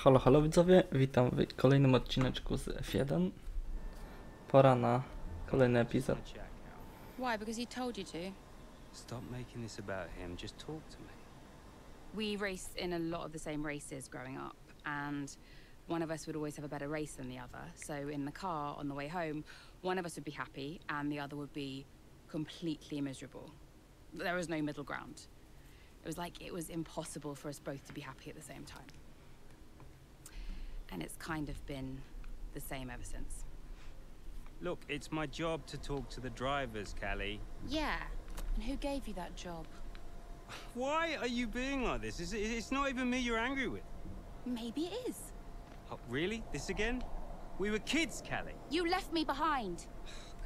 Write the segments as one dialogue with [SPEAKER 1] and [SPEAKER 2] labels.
[SPEAKER 1] Halo, halo widzowie, witam w kolejnym odcineczku z F1. Pora na kolejny epizod.
[SPEAKER 2] Why? Because he told you to?
[SPEAKER 3] Stop making this about him, just talk to me.
[SPEAKER 2] We raced in a lot of the same races growing up, and one of us would always have a better race than the other. So in the car on the way home, one of us would be happy and the other would be completely miserable. There was no middle ground. It was like it was impossible for us both to be happy at the same time. And it's kind of been the same ever since.
[SPEAKER 3] Look, it's my job to talk to the drivers, Callie.
[SPEAKER 2] Yeah, and who gave you that job?
[SPEAKER 3] Why are you being like this? It's not even me you're angry with.
[SPEAKER 2] Maybe it is.
[SPEAKER 3] Oh, really? This again? We were kids, Callie.
[SPEAKER 2] You left me behind.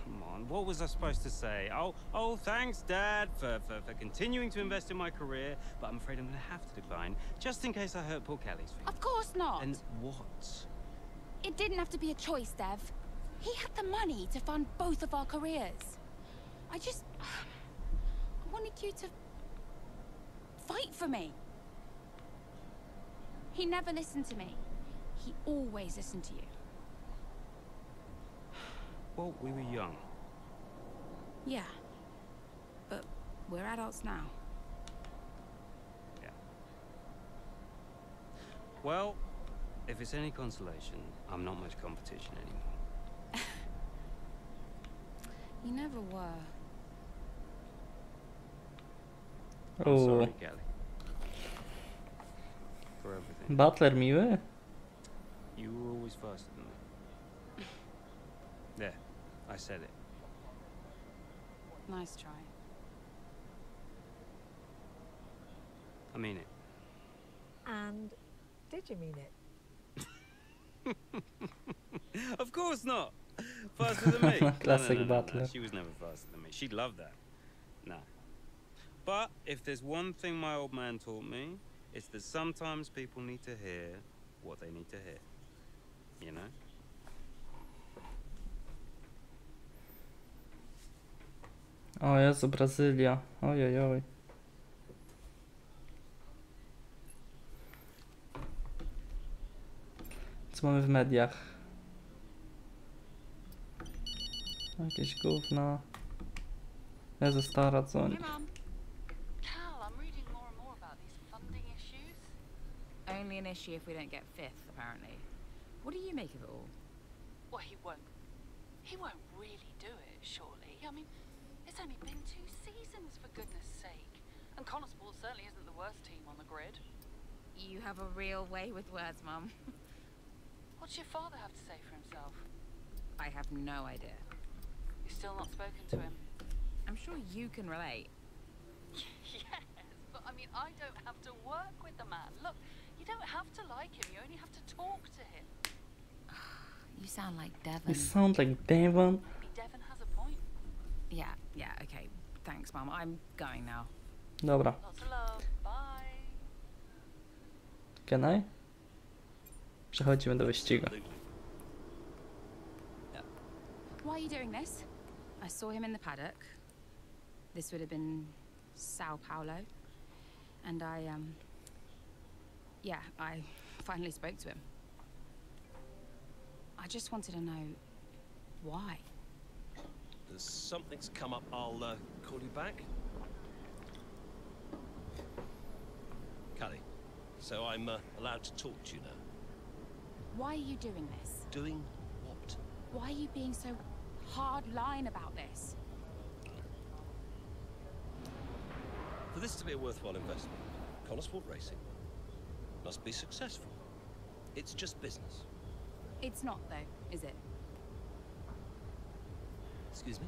[SPEAKER 3] Come on, what was I supposed to say? Oh, thanks, Dad, for continuing to invest in my career, but I'm afraid I'm going to have to decline, just in case I hurt poor Callie's feelings.
[SPEAKER 2] Of course not.
[SPEAKER 3] And what?
[SPEAKER 2] It didn't have to be a choice, Dev. He had the money to fund both of our careers. I wanted you to fight for me. He never listened to me. He always listened to you.
[SPEAKER 3] Well, we were young.
[SPEAKER 2] Yeah. But we're adults now.
[SPEAKER 3] Yeah. Well, if it's any consolation, I'm not much competition anymore.
[SPEAKER 2] You never were.
[SPEAKER 3] I'm sorry, Callie. For everything.
[SPEAKER 1] Butler miły?
[SPEAKER 3] You were always faster than me. There, I said it.
[SPEAKER 2] Nice try.
[SPEAKER 3] I mean it.
[SPEAKER 4] And did you mean it?
[SPEAKER 3] Of course not. Faster than me.
[SPEAKER 1] Classic
[SPEAKER 3] no,
[SPEAKER 1] Butler.
[SPEAKER 3] She was never faster than me. She'd love that. No. But if there's one thing my old man taught me, it's that sometimes people need to hear what they need to hear. You know?
[SPEAKER 1] O Jezu, Brazylia. Ojojoj. Co mamy w mediach? Jakieś gówno. Jezu, stara dzwoń.
[SPEAKER 5] Hey, Mum. Cal, I'm reading more and more about these funding issues.
[SPEAKER 2] Only an issue if we don't get fifth, apparently. What do you make of it all?
[SPEAKER 5] Well, he won't really do it, surely. I mean, it's only been 2 seasons, for goodness sake. And Connorsport certainly isn't the worst team on the grid.
[SPEAKER 2] You have a real way with words, Mum.
[SPEAKER 5] What's your father have to say for himself?
[SPEAKER 2] I have no idea.
[SPEAKER 5] You've still not spoken to him?
[SPEAKER 2] I'm sure you can relate.
[SPEAKER 5] Yes, but I mean, I don't have to work with the man. Look, you don't have to like him, you only have to talk to him.
[SPEAKER 2] You sound like Devon.
[SPEAKER 1] You sound like Devon.
[SPEAKER 5] Maybe Devon has a point.
[SPEAKER 2] Yeah, okay. Thanks, Mum. I'm going now.
[SPEAKER 1] Dobra.
[SPEAKER 5] Lots of love. Bye.
[SPEAKER 1] Can I? Przechodzimy do wyścigu.
[SPEAKER 2] Why are you doing this? I saw him in the paddock. This would have been Sao Paulo. And I finally spoke to him. I just wanted to know why.
[SPEAKER 6] Something's come up. I'll call you back. Callie, so I'm allowed to talk to you now.
[SPEAKER 2] Why are you doing this?
[SPEAKER 6] Doing what?
[SPEAKER 2] Why are you being so hard-line about this?
[SPEAKER 6] For this to be a worthwhile investment, Connorsport Racing must be successful. It's just business.
[SPEAKER 2] It's not, though, is it?
[SPEAKER 6] Excuse me?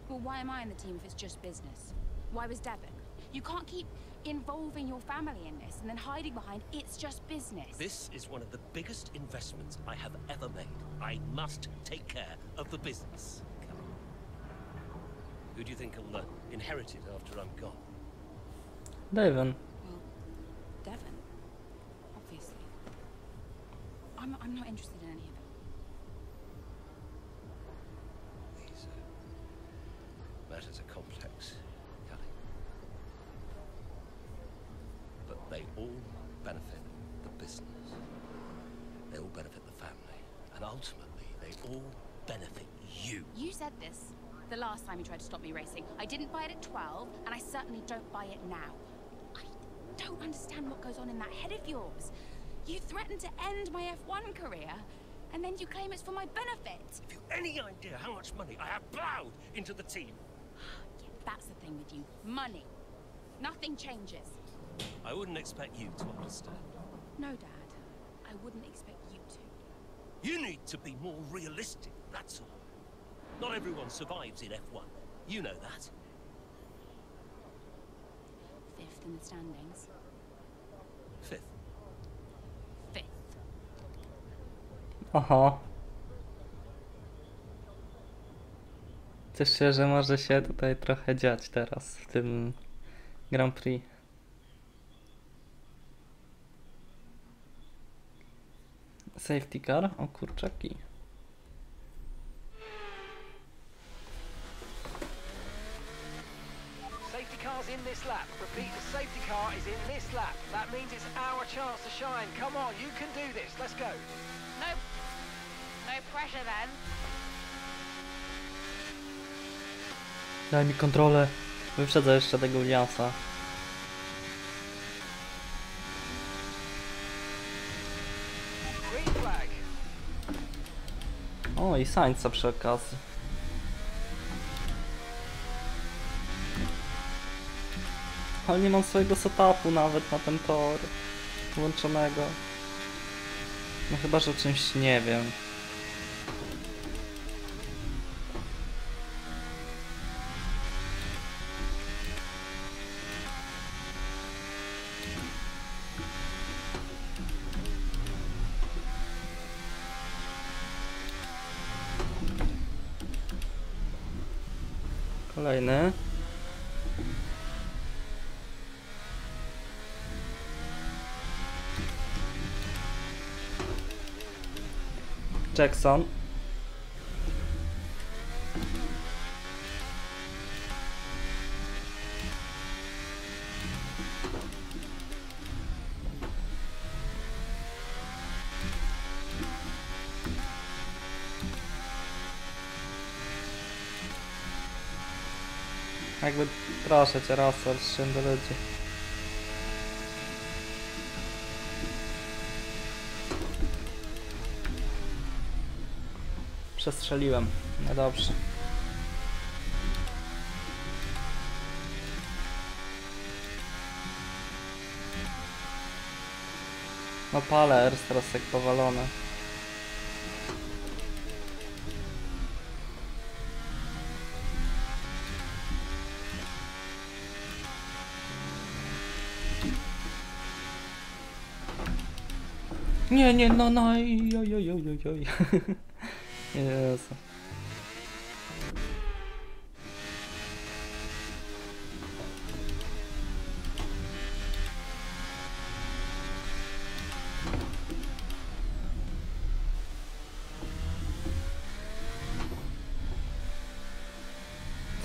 [SPEAKER 2] Well, why am I in the team if it's just business? Why was Devon? You can't keep involving your family in this and then hiding behind it's just business.
[SPEAKER 6] This is one of the biggest investments I have ever made. I must take care of the business. Come on. Who do you think will inherit it after I'm gone?
[SPEAKER 1] Devon.
[SPEAKER 2] Well, Devon, obviously. I'm not interested in any of it.
[SPEAKER 6] These matters are complex, Callie. But they all benefit the business. And ultimately, they all benefit you.
[SPEAKER 2] You said this the last time you tried to stop me racing. I didn't buy it at 12, and I certainly don't buy it now. I don't understand what goes on in that head of yours. You threatened to end my F1 career, and then you claim it's for my benefit.
[SPEAKER 6] Have you any idea how much money I have plowed into the team?
[SPEAKER 2] Yeah, that's the thing with you. Money. Nothing changes.
[SPEAKER 6] I wouldn't expect you to understand.
[SPEAKER 2] No, Dad. I wouldn't expect you to.
[SPEAKER 6] You need to be more realistic, that's all. Not everyone survives in F1. You know that.
[SPEAKER 2] 5th in the standings.
[SPEAKER 6] 5th.
[SPEAKER 2] 5th.
[SPEAKER 1] Oho. Cieszę się, że może się tutaj trochę dziać teraz w tym Grand Prix. Safety car? O kurczaki.
[SPEAKER 7] Safety car's in this lap. Repeat, the safety car is in this lap. That means it's our chance to shine. Come on, you can do this. Let's go.
[SPEAKER 2] No pressure then.
[SPEAKER 1] Daj mi kontrolę. Wyprzedzę jeszcze tego Williamsa.
[SPEAKER 7] Green flag.
[SPEAKER 1] O, i Sainza przy okazji. Ale nie mam swojego setupu nawet na ten tor włączonego. No chyba, że o czymś nie wiem. Kolejny. Jackson. Jakby proszę cię, Russell, strzel do ludzi. Przestrzeliłem. No dobrze. No Palers teraz jak powalony. Nie, no, oj. Jezu.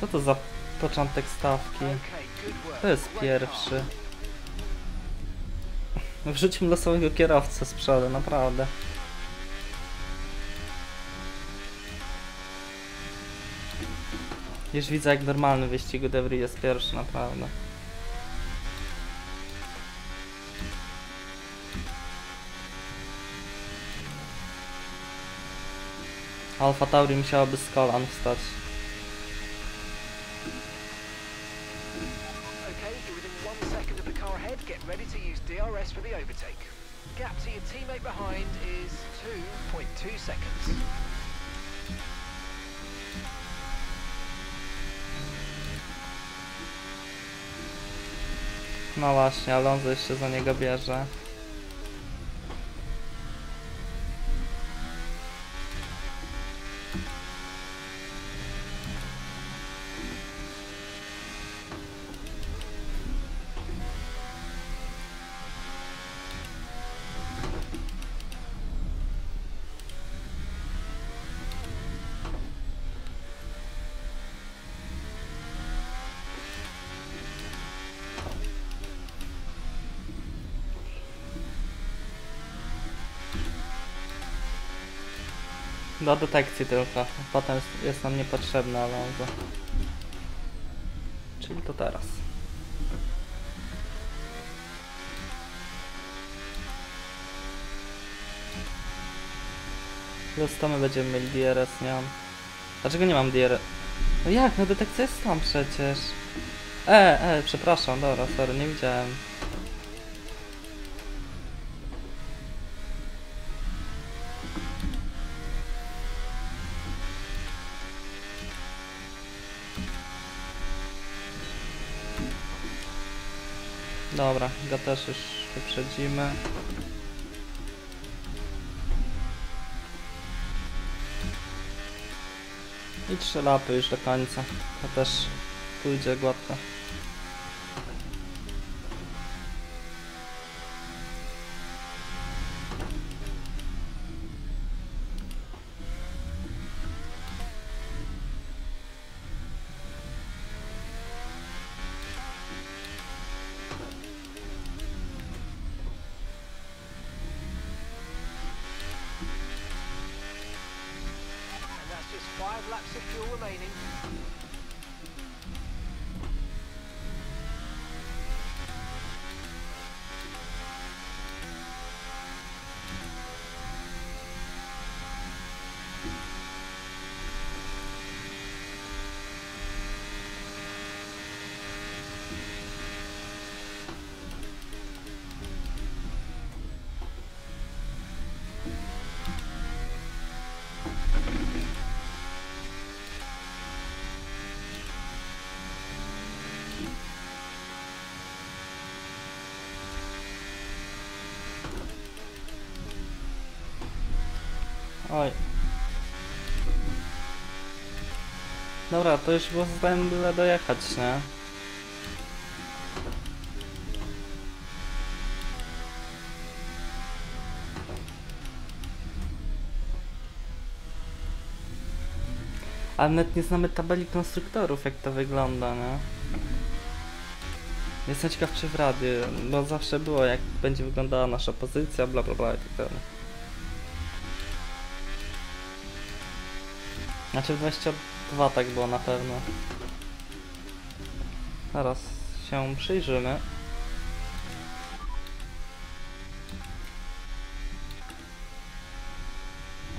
[SPEAKER 1] Co to za początek stawki?
[SPEAKER 7] Okay, good work.
[SPEAKER 1] To jest pierwszy. Wrzućmy losowego kierowcę z przodu, naprawdę. Już widzę jak normalny wyścigu de Vries jest pierwszy, naprawdę. Alfa Tauri musiałaby z kolan wstać.
[SPEAKER 7] Okay, you're within 1 second of the car ahead. Get ready to use DRS for the overtake. Gap to your teammate behind is 2.2 seconds.
[SPEAKER 1] No właśnie, Alonso jeszcze za niego bierze. Do detekcji tylko. Potem jest nam niepotrzebna, ale... Czyli to teraz. Plus to my będziemy mieli DRS, nie mam. Dlaczego nie mam DRS? No jak? No detekcja jest tam przecież. Przepraszam, dobra, sorry, nie widziałem. Dobra, go też już wyprzedzimy. I 3 lapy już do końca. To też pójdzie gładko.
[SPEAKER 7] Just 5 laps of fuel remaining.
[SPEAKER 1] Oj. Dobra, to już było zdałem byle dojechać, nie? Ale nawet nie znamy tabeli konstruktorów, jak to wygląda, nie? Jestem ciekaw, czy w radiu, bo zawsze było, jak będzie wyglądała nasza pozycja, bla bla bla i tak dalej. Znaczy 22 tak było na pewno. Zaraz się przyjrzymy.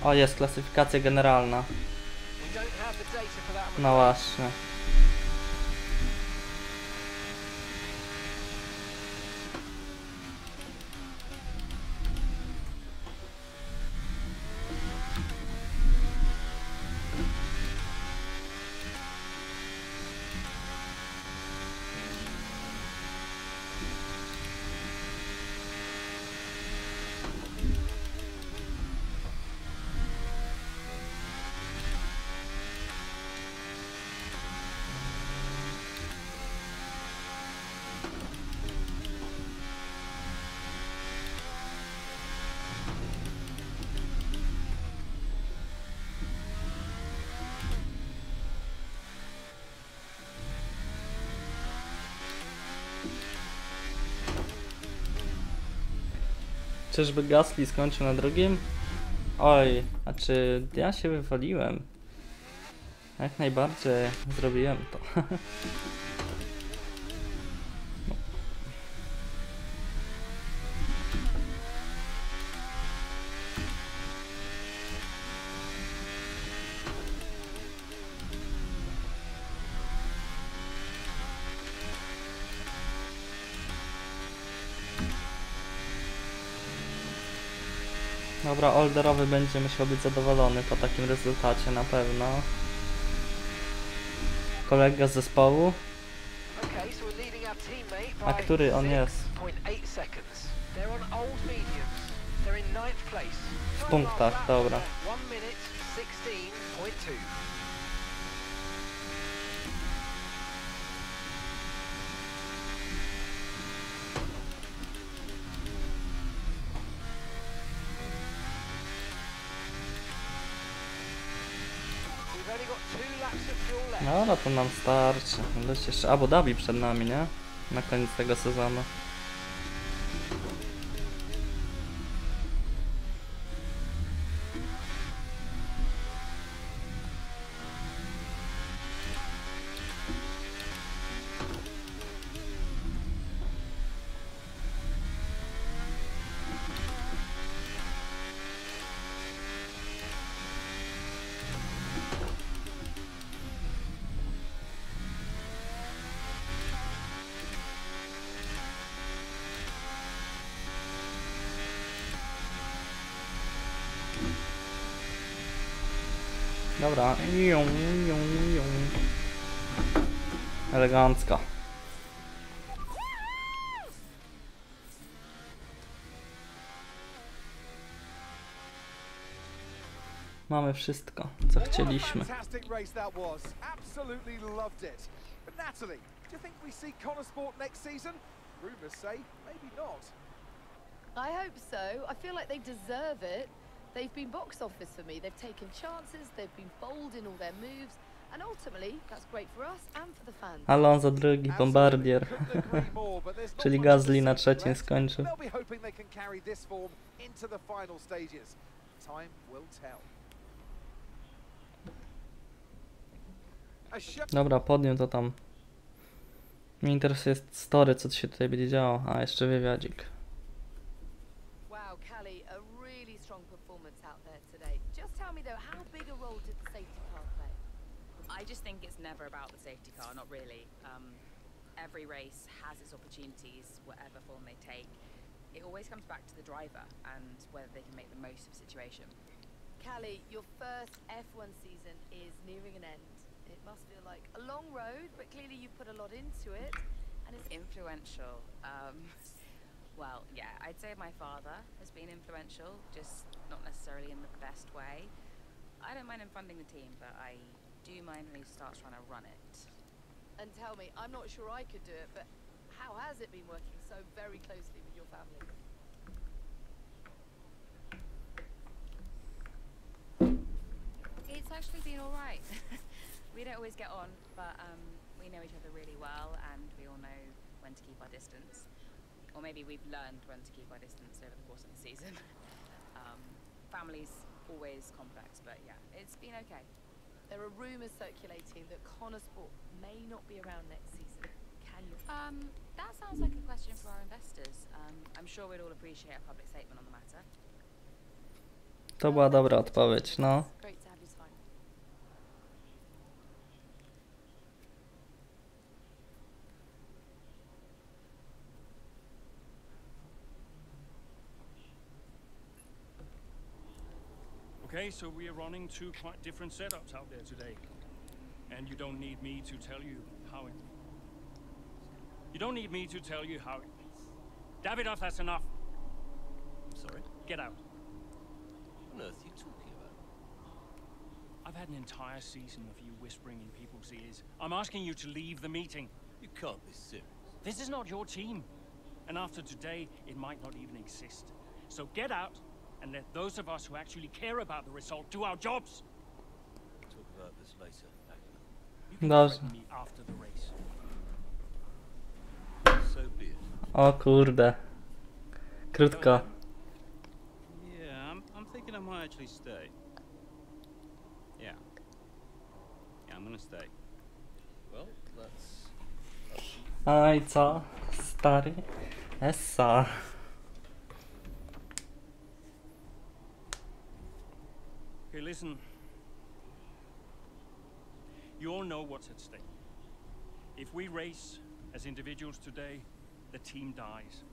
[SPEAKER 1] O, jest klasyfikacja generalna. No właśnie. Czyżby Gasly skończył na drugim? Oj, a czy ja się wywaliłem? Jak najbardziej zrobiłem to. Dobra, olderowy będzie musiał być zadowolony po takim rezultacie na pewno. Kolega z zespołu. A który on jest? W punktach, dobra. No to nam starczy. Leci jeszcze Abu Dhabi przed nami, nie? Na koniec tego sezonu. Dobra. Elegancko. Mamy wszystko, co chcieliśmy.
[SPEAKER 8] Fantastic race that was. Absolutely loved it. But Natalie, do you think we see Connor Sport next season? Rumours say maybe not.
[SPEAKER 9] I hope so. I feel like they deserve it. They've been box office for me. They've taken chances, they've been bold in all their moves, and ultimately that's great for us and for the fans.
[SPEAKER 1] Alonso drugi, Bombardier. Czyli Gasly na trzecim skończył.
[SPEAKER 8] They'll be hoping they can carry this form into the final stages. Time will tell.
[SPEAKER 1] Dobra, podium to tam. Mnie interesuje story, co się tutaj będzie działo. A, jeszcze wywiadzik.
[SPEAKER 9] Wow, Callie, a really strong performance out there today. Just tell me though, how big a role did the safety car play?
[SPEAKER 2] I just think it's never about the safety car, not really. Every race has its opportunities, whatever form they take. It always comes back to the driver and whether they can make the most of a situation.
[SPEAKER 9] Callie, your first F1 season is nearing an end. It must feel like a long road, but clearly you put a lot into it, and it's
[SPEAKER 2] Influential. Well, yeah, I'd say my father has been influential, just not necessarily in the best way. I don't mind him funding the team, but I do mind when he starts trying to run it.
[SPEAKER 9] And tell me, I'm not sure I could do it, but how has it been working so very closely with your family?
[SPEAKER 2] It's actually been all right. We don't always get on, but we know each other really well, and we all know when to keep our distance. Or maybe we've learned when to keep our distance over the course of the season. Family's always complex, but yeah, it's been okay.
[SPEAKER 9] There are rumours circulating that Connor Sport may not be around next season. Can you?
[SPEAKER 2] That sounds like a question for our investors. I'm sure we'd all appreciate a public statement on the matter.
[SPEAKER 1] To była dobra odpowiedź, no.
[SPEAKER 9] Great to have your time.
[SPEAKER 10] Okay, so we are running two quite different setups out there today. And you don't need me to tell you how it... You don't need me to tell you how it... Davidoff, that's enough.
[SPEAKER 6] Sorry?
[SPEAKER 10] Get out.
[SPEAKER 6] What on earth are you talking about?
[SPEAKER 10] I've had an entire season of you whispering in people's ears. I'm asking you to leave the meeting.
[SPEAKER 6] You can't be serious.
[SPEAKER 10] This is not your team. And after today, it might not even exist. So get out and let those of us who actually care about the result do our jobs.
[SPEAKER 6] We'll talk about this later.
[SPEAKER 10] You can
[SPEAKER 1] Dobrze.
[SPEAKER 10] threaten me after the race.
[SPEAKER 6] So be it.
[SPEAKER 1] O kurde. Krótko.
[SPEAKER 3] Yeah, I'm thinking I might actually stay. Yeah. Yeah, I'm gonna stay.
[SPEAKER 6] Well, that's...
[SPEAKER 1] Aj, co? Stary? Essa.
[SPEAKER 10] Okay, listen. You all know what's at stake. If we race as individuals today, the team dies.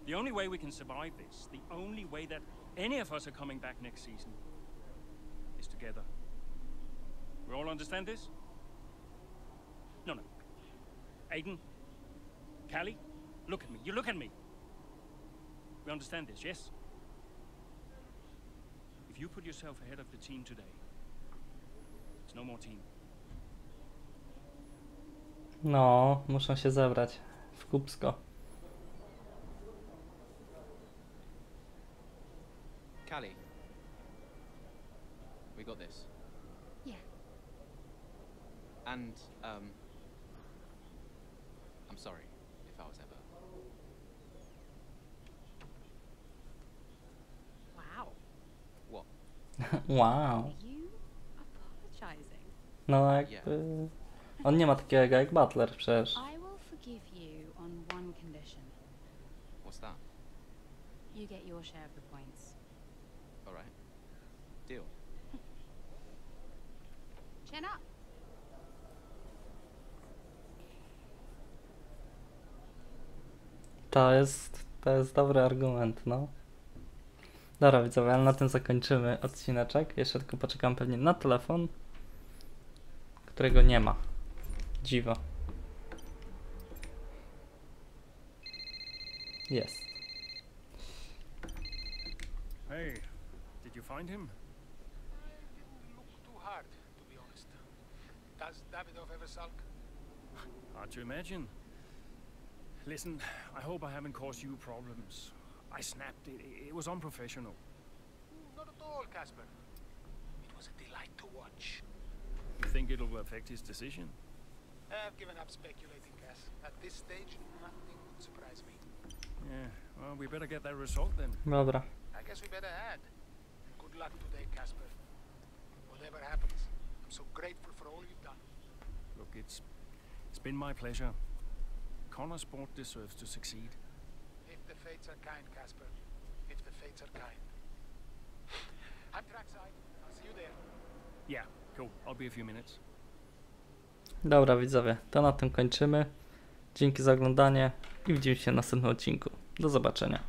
[SPEAKER 10] The only way we can survive this, the only way that any of us are coming back next season, is together. We all understand this? No, no. Aiden, Callie, look at me. You look at me. We understand this, yes? If you put yourself ahead of the team today, there's no more team.
[SPEAKER 1] No, muszą się zebrać w kupsko.
[SPEAKER 11] Callie, we got this.
[SPEAKER 2] Yeah.
[SPEAKER 11] And, I'm sorry if I was ever...
[SPEAKER 2] Wow.
[SPEAKER 11] What?
[SPEAKER 1] Wow.
[SPEAKER 2] Are you apologizing?
[SPEAKER 1] No jakby... On nie ma takiego jak Butler przecież.
[SPEAKER 2] I will forgive you on one condition.
[SPEAKER 11] What's that?
[SPEAKER 2] You get your share of the points.
[SPEAKER 11] All right. Deal.
[SPEAKER 2] Chin up.
[SPEAKER 1] To jest dobry argument, no. Dobra widzowie, ale na tym zakończymy odcineczek. Jeszcze tylko poczekam pewnie na telefon, którego nie ma. Dziwo. Jest.
[SPEAKER 10] Hey, did you find him?
[SPEAKER 12] Didn't look too hard, to be honest. Does Davidov ever sulk?
[SPEAKER 10] Hard to imagine. Listen, I hope I haven't caused you problems. I snapped it. It was unprofessional.
[SPEAKER 12] Not at all, Casper. It was a delight to watch.
[SPEAKER 10] You think it'll affect his decision?
[SPEAKER 12] I've given up speculating, Cass. At this stage, nothing would surprise me.
[SPEAKER 10] Yeah, well, we better get that result then.
[SPEAKER 1] Dobra.
[SPEAKER 12] I guess we better add. Good luck today, Casper. Whatever happens, I'm so grateful for all you've done.
[SPEAKER 10] Look, it's been my pleasure. Connor Sport deserves to succeed.
[SPEAKER 12] If the fates are kind, Casper. If the fates are kind. I'm trackside. I'll see you there.
[SPEAKER 10] Yeah, cool. I'll be a few minutes.
[SPEAKER 1] Dobra widzowie, to na tym kończymy. Dzięki za oglądanie i widzimy się w następnym odcinku. Do zobaczenia.